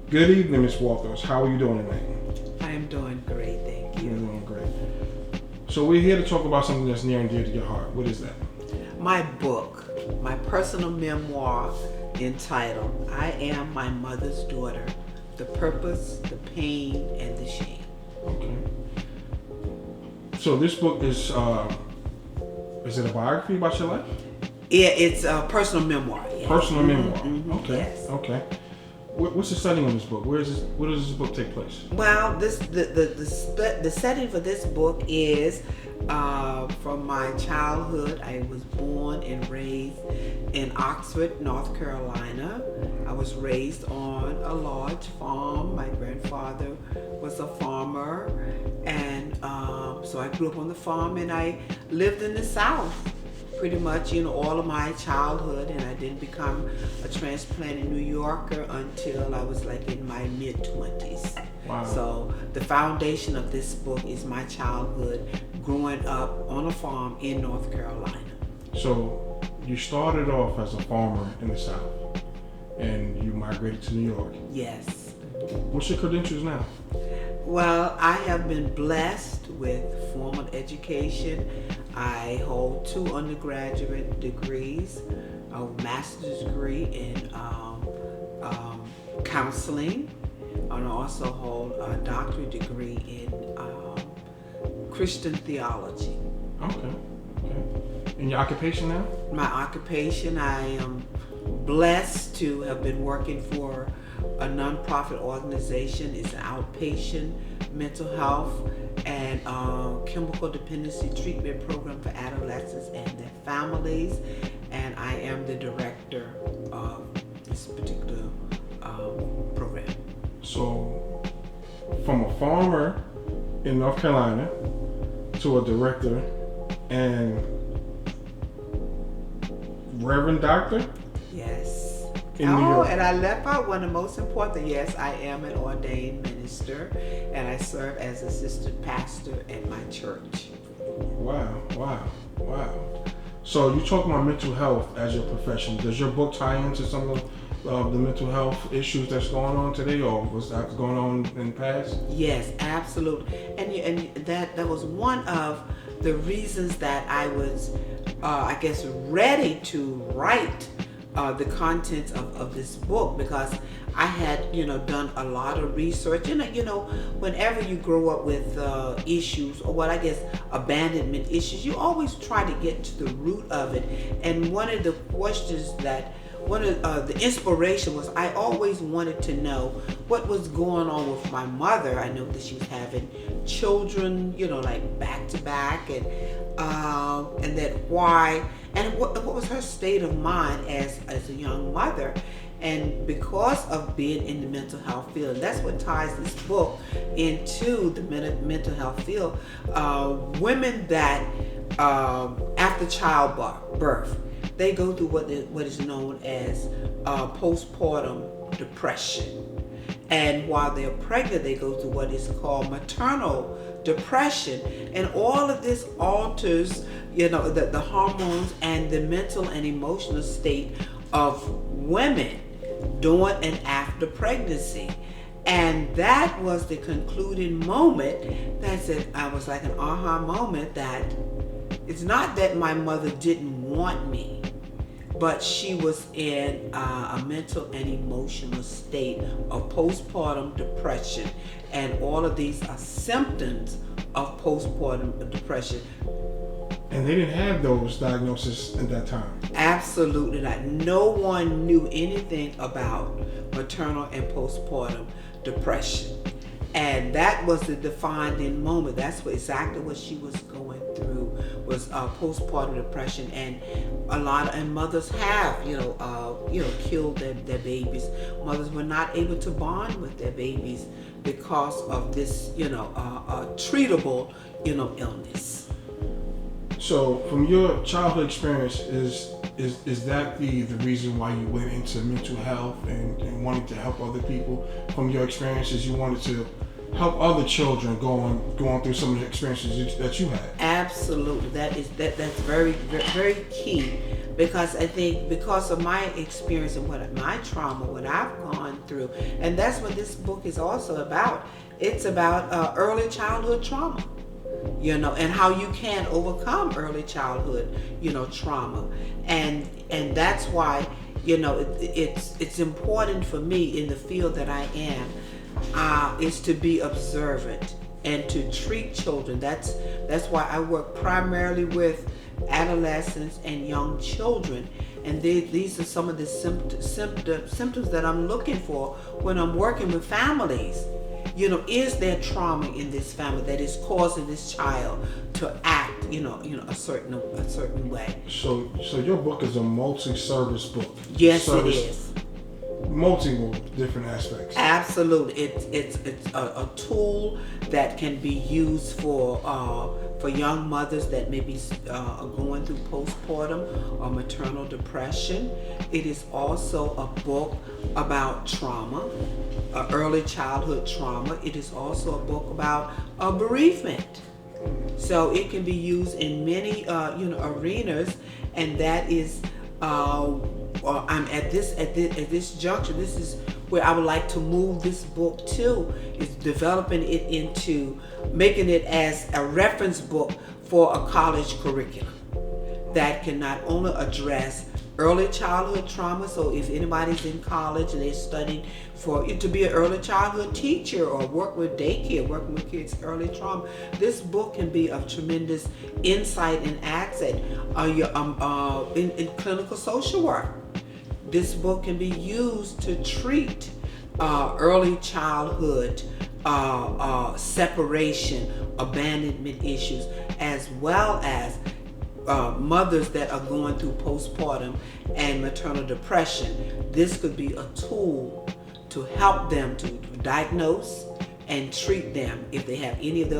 Good evening, Ms. Walthrust. How are you doing tonight? I am doing great, thank you. You're doing great. So we're here to talk about something that's near and dear to your heart. What is that? My book, my personal memoir entitled, I Am My Mother's Daughter, The Purpose, the Pain, and the Shame. Okay. So this book is it a biography about your life? Yeah, it's a personal memoir. Yeah. Personal memoir. Mm-hmm. Okay. Yes. Okay. What's the setting of this book? Where does this book take place? Well, the setting for this book is from my childhood. I was born and raised in Oxford, North Carolina. I was raised on a large farm. My grandfather was a farmer, and so I grew up on the farm, and I lived in the South pretty much, all of my childhood, and I didn't become a transplanted New Yorker until I was like in my mid-20s. Wow. So the foundation of this book is my childhood growing up on a farm in North Carolina. So you started off as a farmer in the South, and you migrated to New York. Yes. What's your credentials now? Well, I have been blessed with formal education. I hold 2 undergraduate degrees, a master's degree in counseling, and I also hold a doctorate degree in Christian theology. Okay. And your occupation now? My occupation, I am blessed to have been working for a nonprofit organization. It's an outpatient mental health and chemical dependency treatment program for adolescents and their families. And I am the director of this particular program. So, from a farmer in North Carolina to a director and Reverend-Doctor? Yes. In New York. And I left out one of the most important. Yes, I am an ordained minister, and I serve as assistant pastor at my church. Wow. So you talk about mental health as your profession. Does your book tie into some of the mental health issues that's going on today, or was that going on in the past? Yes, absolutely. And that was one of the reasons that I was, ready to write the contents of this book, because I had, done a lot of research. And, whenever you grow up with issues, or abandonment issues, you always try to get to the root of it. And one of the questions the inspiration was, I always wanted to know what was going on with my mother. I know that she was having children, like back to back, and that why, and what was her state of mind as a young mother. And because of being in the mental health field, and that's what ties this book into the mental health field, women that after childbirth, they go through what is known as postpartum depression. And while they're pregnant, they go through what is called maternal depression. And all of this alters, the hormones and the mental and emotional state of women during and after pregnancy. And that was the concluding moment that said, I was like an aha moment, that it's not that my mother didn't want me, but she was in a mental and emotional state of postpartum depression. And all of these are symptoms of postpartum depression. And they didn't have those diagnoses at that time? Absolutely not. No one knew anything about maternal and postpartum depression. And that was the defining moment. That's exactly what she was going through, was postpartum depression. And a lot of mothers have, killed their babies. Mothers were not able to bond with their babies because of this, treatable, illness. So, from your childhood experience, is that the reason why you went into mental health and wanted to help other people? From your experiences, you wanted to help other children going through some of the experiences that you had? Absolutely. That's very, very key, because I think because of my experience and my trauma, what I've gone through, And that's what this book is also about. It's about early childhood trauma, and how you can overcome early childhood, trauma. And that's why, it's important for me in the field that I am, is to be observant and to treat children. That's why I work primarily with adolescents and young children. And these are some of the symptoms that I'm looking for when I'm working with families. Is there trauma in this family that is causing this child to act, a certain way? So your book is a multi-service book. Yes, it is. Multiple different aspects. Absolutely, it's a tool that can be used for young mothers that may be going through postpartum or maternal depression. It is also a book about trauma, early childhood trauma. It is also a book about bereavement. So it can be used in many arenas, and that is. I'm at this juncture. This is where I would like to move this book to, is developing it into making it as a reference book for a college curriculum that can not only address early childhood trauma. So if anybody's in college and they're studying to be an early childhood teacher or work with daycare, working with kids' early trauma, this book can be of tremendous insight and asset in clinical social work. This book can be used to treat early childhood separation, abandonment issues, as well as mothers that are going through postpartum and maternal depression. This could be a tool to help them to diagnose and treat them if they have any of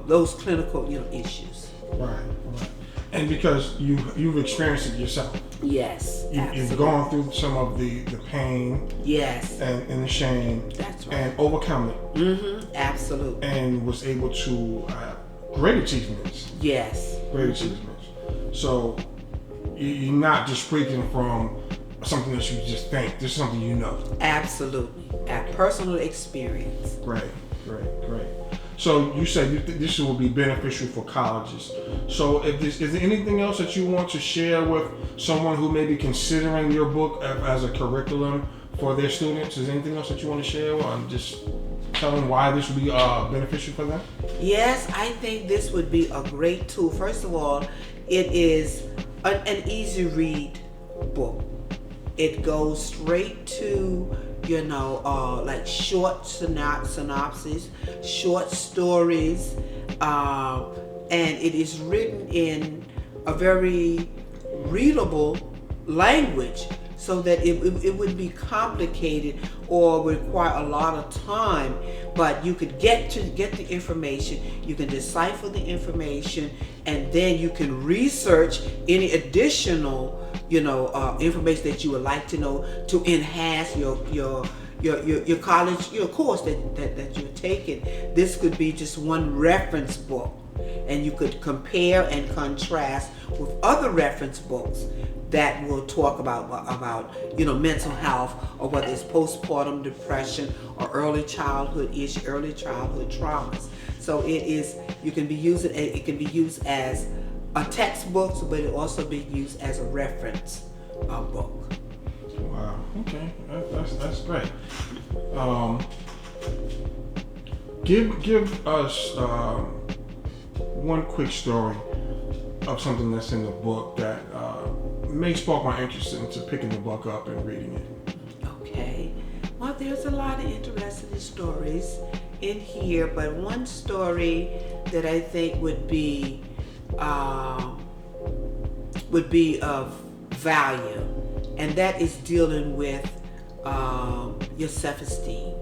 those clinical issues. Right. And because you've experienced it yourself. Yes, you've gone through some of the pain. Yes. And the shame. That's right. And overcome it. Mm-hmm. Absolutely. And was able to great achievements. Yes. Great achievements. So you're not just speaking from something that you just think. This is something you know. Absolutely. A personal experience. Great. So you said this will be beneficial for colleges. So is there anything else that you want to share with someone who may be considering your book as a curriculum for their students? Is there anything else that you want to share, or just tell them why this would be beneficial for them? Yes, I think this would be a great tool. First of all, it is an easy read book. It goes straight to like short synopsis, short stories, and it is written in a very readable language, so that it would be complicated or require a lot of time, but you could get the information, you can decipher the information, and then you can research any additional information that you would like to know to enhance your college course that you're taking. This could be just one reference book, and you could compare and contrast with other reference books that will talk about mental health, or whether it's postpartum depression or early childhood traumas. So it can be used as a textbook, but it also be used as a reference book. Wow. Okay, that's great. Give us one quick story of something that's in the book that may spark my interest into picking the book up and reading it. Okay. Well, there's a lot of interesting stories in here, but one story that I think would be of value, and that is dealing with your self-esteem.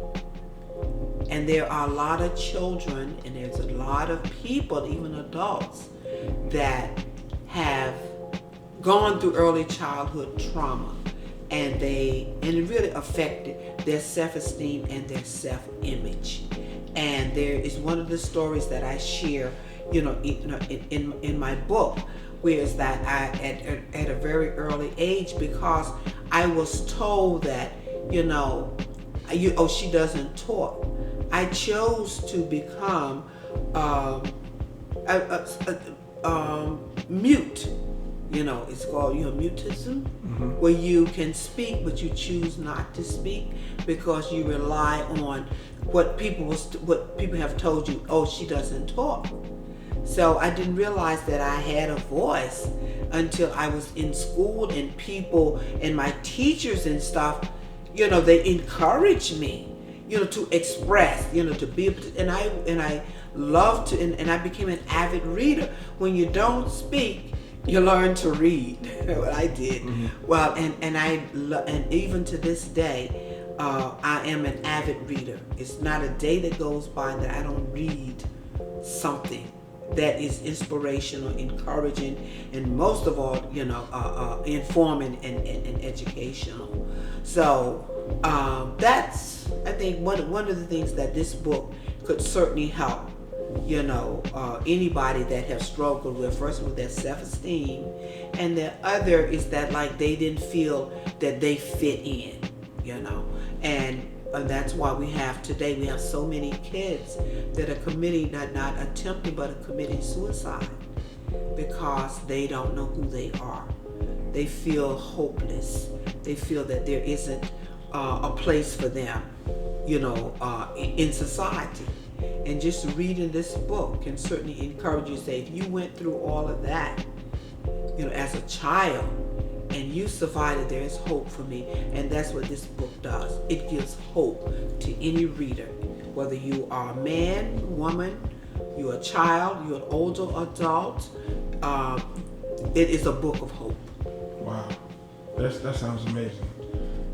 And there are a lot of children, and there's a lot of people, even adults, that have gone through early childhood trauma, and it really affected their self-esteem and their self-image. And there is one of the stories that I share, in my book, where is that I at a very early age, because I was told that she doesn't talk. I chose to become mute. It's called mutism, where you can speak but you choose not to speak because you rely on what people have told you. Oh, she doesn't talk. So I didn't realize that I had a voice until I was in school, and people and my teachers and stuff, they encouraged me, to express, to be able to, and I love to, and I became an avid reader. When you don't speak, you learn to read. What I did. Well, and even to this day, I am an avid reader. It's not a day that goes by that I don't read something that is inspirational, encouraging, and most of all, informing and educational. So that's, I think, one of the things that this book could certainly help. Anybody that have struggled with, first with their self-esteem, and the other is that like they didn't feel that they fit in, and that's why we have so many kids that are committing, not attempting, but are committing suicide because they don't know who they are. They feel hopeless. They feel that there isn't a place for them, in society. And just reading this book can certainly encourage you to say, if you went through all of that, as a child, and you survived it, there is hope for me. And that's what this book does. It gives hope to any reader, whether you are a man, woman, you're a child, you're an older adult. It is a book of hope. Wow, that sounds amazing.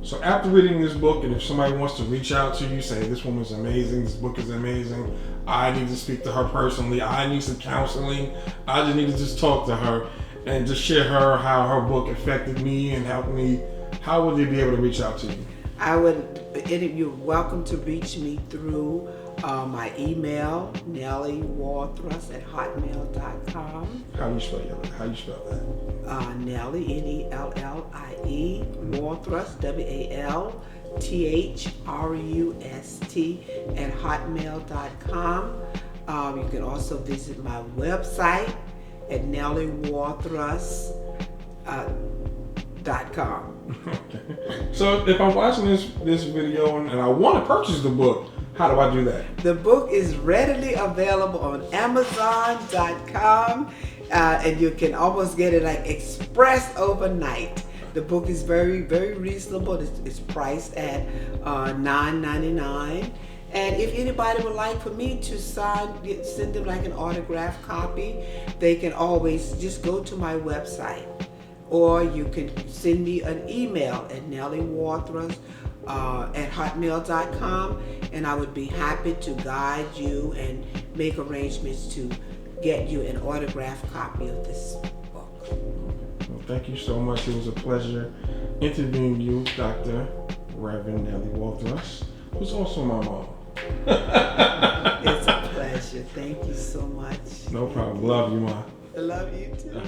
So after reading this book, and if somebody wants to reach out to you, say, this woman's amazing, this book is amazing, I need to speak to her personally, I need some counseling, I just need to just talk to her and just share how her book affected me and helped me, how would they be able to reach out to you? You're welcome to reach me through my email, nelliewalthrust@hotmail.com. How do you spell that? Nellie, Nellie, Walthrust, WALTHRUST @hotmail.com. You can also visit my website at nelliewalthrust.com. Okay. So if I'm watching this video and I want to purchase the book, how do I do that? The book is readily available on Amazon.com, and you can almost get it like express overnight. The book is very, very reasonable. It's priced at $9.99. And if anybody would like for me to send them like an autographed copy, they can always just go to my website, or you can send me an email at nelliewalthrust @hotmail.com, and I would be happy to guide you and make arrangements to get you an autographed copy of this book. Well, thank you so much. It was a pleasure interviewing you, Dr. Reverend Nellie Walthrust, who's also my mom. It's a pleasure. Thank you so much. No problem. Love you, Ma. I love you too.